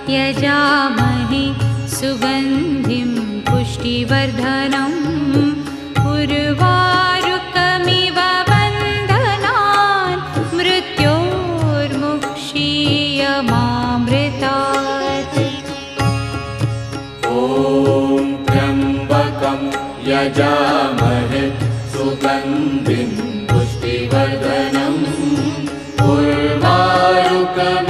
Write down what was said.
यजामहे सुगन्धिं पुष्टिवर्धनम् उर्वारुकमिव बन्धनान् मृत्योर्मुक्षीयमामृतात्। ॐ त्र्यम्बकं यजामहे सुगन्धिं पुष्टिवर्धनम् उर्वारुकमिव